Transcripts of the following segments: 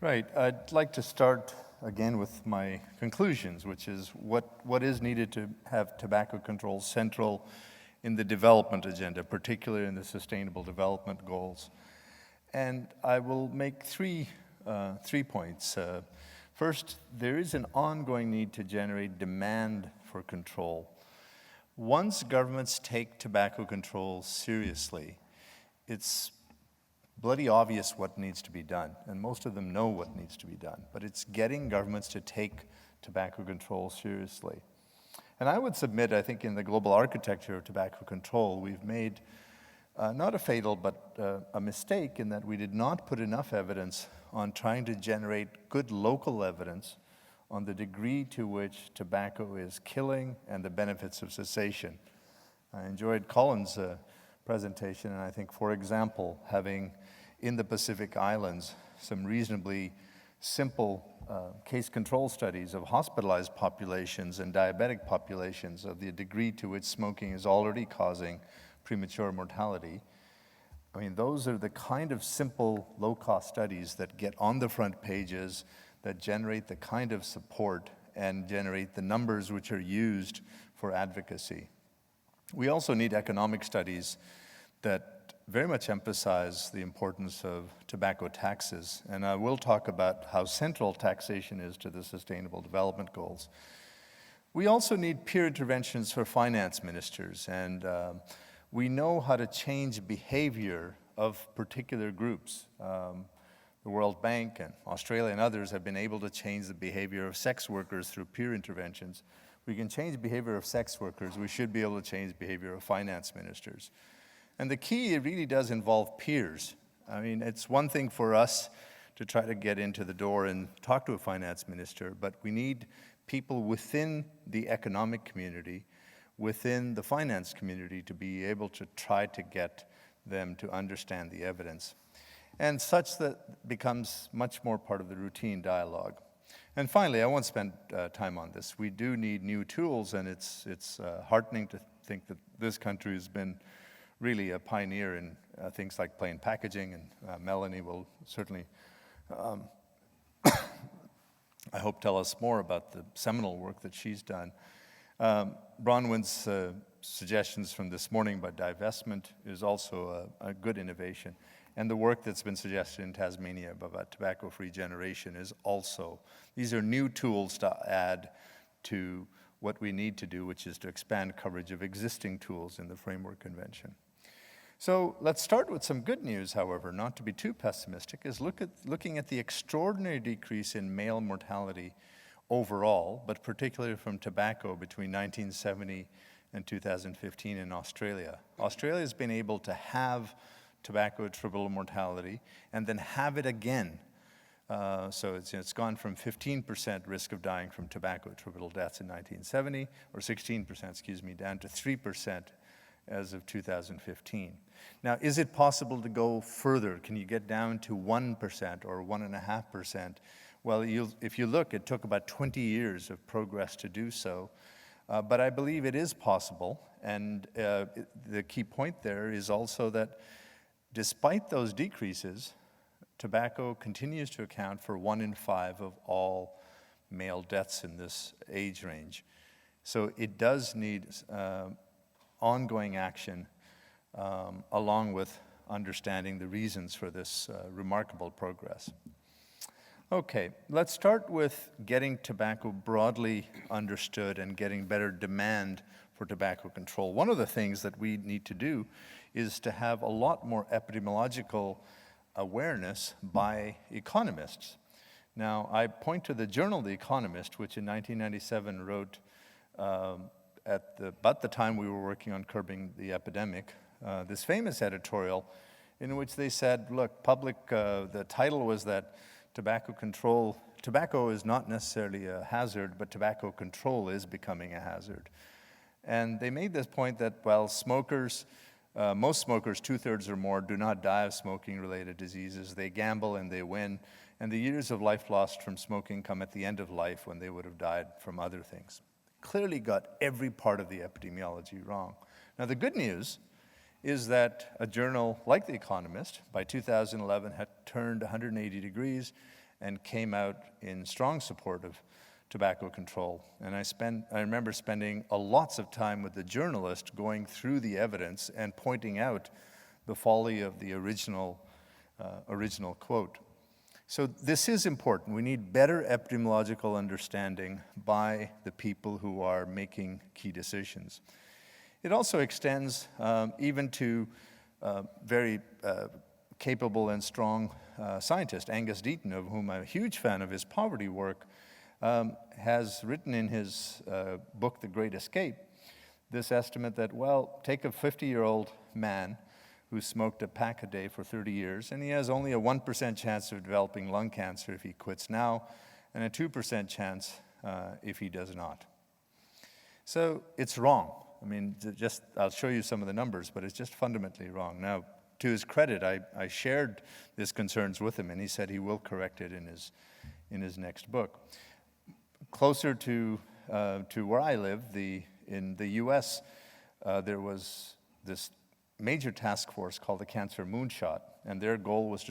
Right. I'd like to start again with my conclusions, which is what is needed to have tobacco control central in the development agenda, particularly in the Sustainable Development Goals. And I will make three points. First, there is an ongoing need to generate demand for control. Once governments take tobacco control seriously, it's bloody obvious what needs to be done, and most of them know what needs to be done, but it's getting governments to take tobacco control seriously. And I would submit, I think in the global architecture of tobacco control, we've made not a fatal, but a mistake in that we did not put enough evidence on trying to generate good local evidence on the degree to which tobacco is killing and the benefits of cessation. I enjoyed Colin's presentation, and I think, for example, having in the Pacific Islands some reasonably simple case control studies of hospitalized populations and diabetic populations of the degree to which smoking is already causing premature mortality. I mean, those are the kind of simple, low-cost studies that get on the front pages, that generate the kind of support and generate the numbers which are used for advocacy. We also need economic studies that very much emphasize the importance of tobacco taxes, and I will talk about how central taxation is to the Sustainable Development Goals. We also need peer interventions for finance ministers, and we know how to change behavior of particular groups. The World Bank and Australia and others have been able to change the behavior of sex workers through peer interventions. We can change behavior of sex workers. We should be able to change behavior of finance ministers. And the key, it really does involve peers. I mean, it's one thing for us to try to get into the door and talk to a finance minister, but we need people within the economic community, within the finance community, to be able to try to get them to understand the evidence. And such that becomes much more part of the routine dialogue. And finally, I won't spend time on this. We do need new tools, and it's heartening to think that this country has been really a pioneer in things like plain packaging, and Melanie will certainly, I hope, tell us more about the seminal work that she's done. Bronwyn's suggestions from this morning about divestment is also a good innovation. And the work that's been suggested in Tasmania about tobacco-free generation is also, these are new tools to add to what we need to do, which is to expand coverage of existing tools in the Framework Convention. So let's start with some good news, however, not to be too pessimistic, is looking at the extraordinary decrease in male mortality overall, but particularly from tobacco between 1970 and 2015 in Australia. Australia has been able to have tobacco attributable mortality and then have it again. So it's gone from 15% risk of dying from tobacco attributable deaths in 1970, or 16%, excuse me, down to 3% as of 2015. Now, is it possible to go further? Can you get down to 1% or 1.5%? Well, if you look, it took about 20 years of progress to do so. But I believe it is possible. And the key point there is also that despite those decreases, tobacco continues to account for 1 in 5 of all male deaths in this age range. So it does need ongoing action along with understanding the reasons for this remarkable progress. Okay, let's start with getting tobacco broadly understood and getting better demand for tobacco control. One of the things that we need to do is to have a lot more epidemiological awareness by economists. Now, I point to the journal The Economist, which in 1997 wrote at about the time we were working on curbing the epidemic, this famous editorial in which they said, look, the title was that tobacco is not necessarily a hazard, but tobacco control is becoming a hazard. And they made this point that, well, smokers, most smokers, 2/3 or more, do not die of smoking-related diseases. They gamble and they win, and the years of life lost from smoking come at the end of life when they would have died from other things. Clearly got every part of the epidemiology wrong. Now, the good news is that a journal like The Economist, by 2011, had turned 180 degrees and came out in strong support of tobacco control. And I remember spending lots of time with the journalist going through the evidence and pointing out the folly of the original quote. So this is important. We need better epidemiological understanding by the people who are making key decisions. It also extends even to very capable and strong scientist, Angus Deaton, of whom I'm a huge fan of his poverty work, has written in his book, The Great Escape, this estimate that, well, take a 50-year-old man who smoked a pack a day for 30 years, and he has only a 1% chance of developing lung cancer if he quits now, and a 2% chance if he does not. So it's wrong. I mean, I'll show you some of the numbers, but it's just fundamentally wrong. Now, to his credit, I shared his concerns with him, and he said he will correct it in his next book. Closer to where I live, in the U.S., there was this major task force called the Cancer Moonshot, and their goal was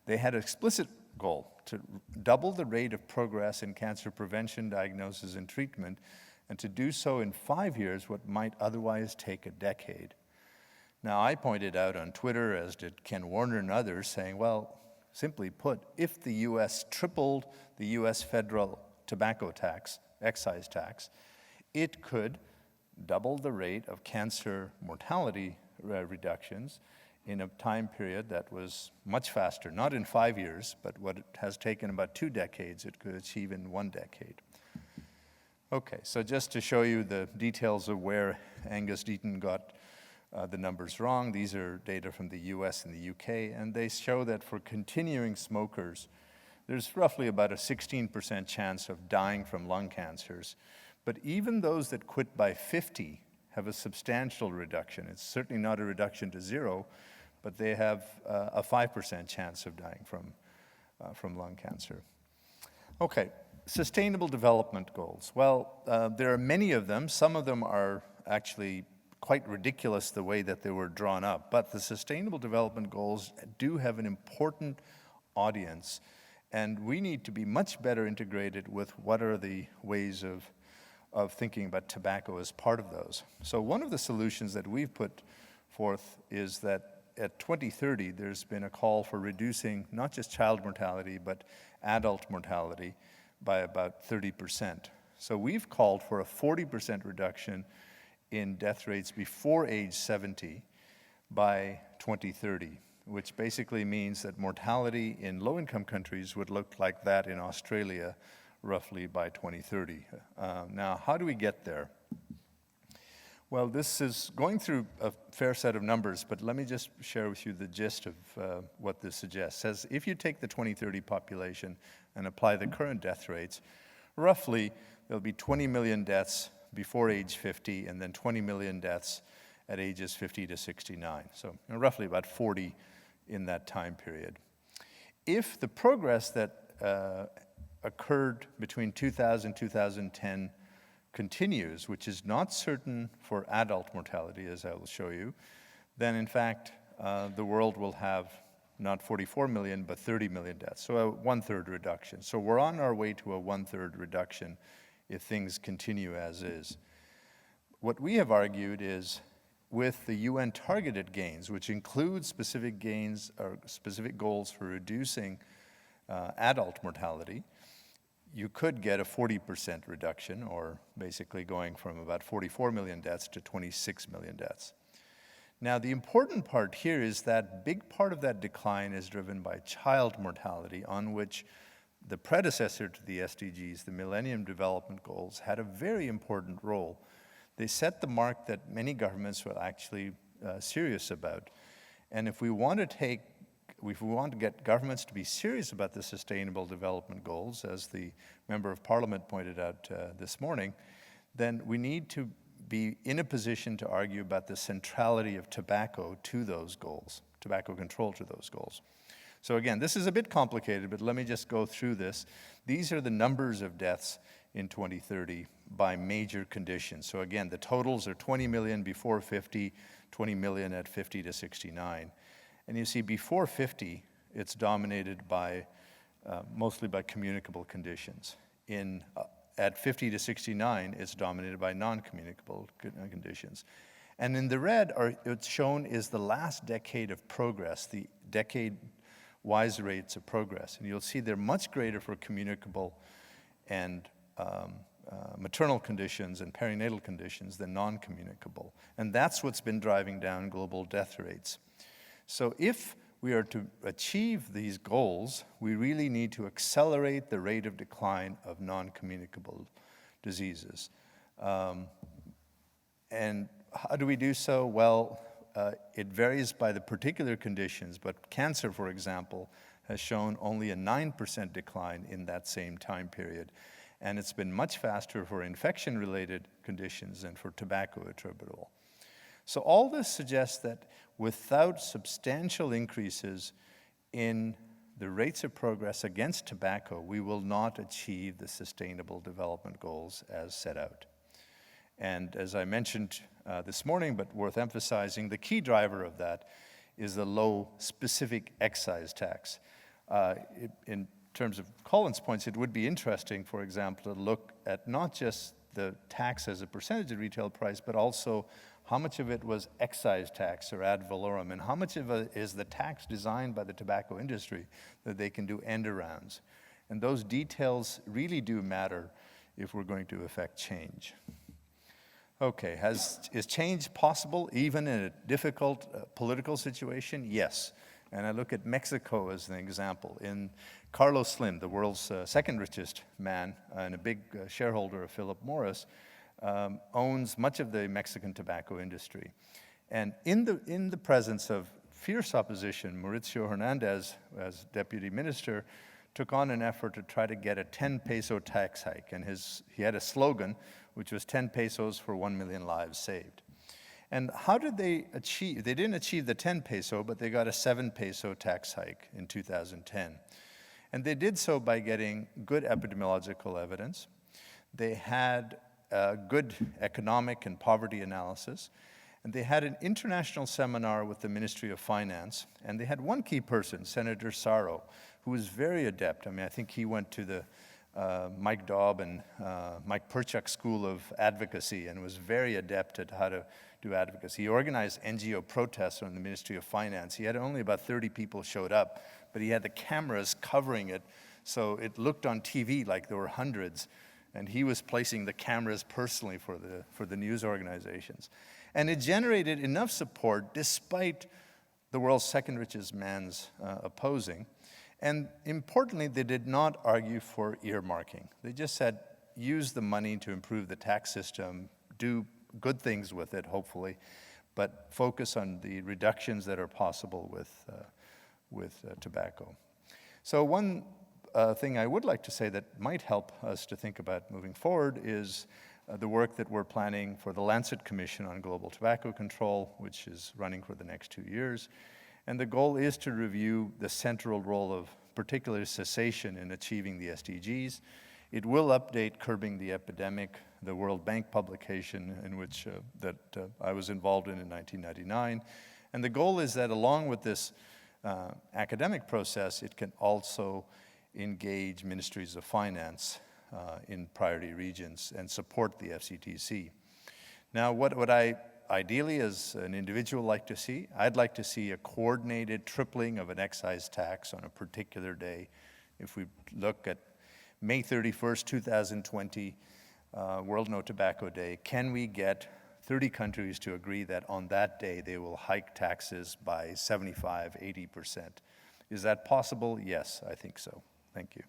they had an explicit goal to double the rate of progress in cancer prevention, diagnosis, and treatment, and to do so in 5 years what might otherwise take a decade. Now, I pointed out on Twitter, as did Ken Warner and others, saying, well, simply put, if the U.S. tripled the U.S. federal tobacco tax, excise tax, it could double the rate of cancer mortality reductions in a time period that was much faster, not in 5 years, but what it has taken about 2 decades, it could achieve in 1 decade. Okay, so just to show you the details of where Angus Deaton got the numbers wrong, these are data from the US and the UK, and they show that for continuing smokers, there's roughly about a 16% chance of dying from lung cancers. But even those that quit by 50 have a substantial reduction. It's certainly not a reduction to 0, but they have a 5% chance of dying from lung cancer. Okay, sustainable development goals. Well, there are many of them. Some of them are actually quite ridiculous the way that they were drawn up, but the sustainable development goals do have an important audience, and we need to be much better integrated with what are the ways of thinking about tobacco as part of those. So one of the solutions that we've put forth is that at 2030, there's been a call for reducing not just child mortality, but adult mortality by about 30%. So we've called for a 40% reduction in death rates before age 70 by 2030, which basically means that mortality in low-income countries would look like that in Australia roughly by 2030. Now, how do we get there? Well, this is going through a fair set of numbers, but let me just share with you the gist of what this suggests. It says if you take the 2030 population and apply the current death rates, roughly there'll be 20 million deaths before age 50 and then 20 million deaths at ages 50 to 69. So roughly about 40 in that time period. If the progress that occurred between 2000 and 2010 continues, which is not certain for adult mortality, as I will show you, then in fact the world will have not 44 million, but 30 million deaths, so a 1/3 reduction. So we're on our way to a 1/3 reduction if things continue as is. What we have argued is with the UN targeted gains, which include specific gains or specific goals for reducing adult mortality, you could get a 40% reduction, or basically going from about 44 million deaths to 26 million deaths. Now, the important part here is that big part of that decline is driven by child mortality, on which the predecessor to the SDGs, the Millennium Development Goals, had a very important role. They set the mark that many governments were actually serious about. And if we want to get governments to be serious about the Sustainable Development Goals, as the Member of Parliament pointed out this morning, then we need to be in a position to argue about the centrality of tobacco to those goals, tobacco control to those goals. So again, this is a bit complicated, but let me just go through this. These are the numbers of deaths in 2030 by major conditions. So again, the totals are 20 million before 50, 20 million at 50 to 69. And you see, before 50, it's dominated by mostly by communicable conditions. At 50 to 69, it's dominated by non-communicable conditions. And in the red, it's shown is the last decade of progress, the decade-wise rates of progress. And you'll see they're much greater for communicable and maternal conditions and perinatal conditions than non-communicable. And that's what's been driving down global death rates. So if we are to achieve these goals, we really need to accelerate the rate of decline of non-communicable diseases. And how do we do so? Well, it varies by the particular conditions, but cancer, for example, has shown only a 9% decline in that same time period. And it's been much faster for infection-related conditions than for tobacco attributable. So all this suggests that without substantial increases in the rates of progress against tobacco, we will not achieve the Sustainable Development Goals as set out. And as I mentioned this morning, but worth emphasizing, the key driver of that is the low specific excise tax. In terms of Colin's points, it would be interesting, for example, to look at not just the tax as a percentage of retail price, but also how much of it was excise tax or ad valorem, and how much of it is the tax designed by the tobacco industry that they can do end-arounds. And those details really do matter if we're going to affect change. Okay, is change possible even in a difficult political situation? Yes. And I look at Mexico as an example. Carlos Slim, the world's second richest man and a big shareholder of Philip Morris, owns much of the Mexican tobacco industry. And in the presence of fierce opposition, Mauricio Hernandez, as deputy minister, took on an effort to try to get a 10 peso tax hike. And he had a slogan, which was 10 pesos for 1 million lives saved. And how did they achieve? They didn't achieve the 10 peso, but they got a 7 peso tax hike in 2010. And they did so by getting good epidemiological evidence. They had good economic and poverty analysis. And they had an international seminar with the Ministry of Finance. And they had one key person, Senator Sarro, who was very adept. I mean, I think he went to the Mike Daub and Mike Perchuk School of Advocacy and was very adept at how to do advocacy. He organized NGO protests on the Ministry of Finance. He had only about 30 people showed up, but he had the cameras covering it, so it looked on TV like there were hundreds, and he was placing the cameras personally for the news organizations. And it generated enough support despite the world's second richest man's opposing. And importantly, they did not argue for earmarking. They just said, use the money to improve the tax system, do good things with it, hopefully, but focus on the reductions that are possible with tobacco. So one thing I would like to say that might help us to think about moving forward is the work that we're planning for the Lancet Commission on Global Tobacco Control, which is running for the next 2 years. And the goal is to review the central role of particular cessation in achieving the SDGs. It will update Curbing the Epidemic, the World Bank publication in which I was involved in 1999. And the goal is that along with this academic process, it can also engage ministries of finance in priority regions and support the FCTC. Now, what would I ideally, as an individual, like to see? I'd like to see a coordinated tripling of an excise tax on a particular day. If we look at May 31st, 2020, World No Tobacco Day, can we get 30 countries to agree that on that day they will hike taxes by 75, 80%? Is that possible? Yes, I think so. Thank you.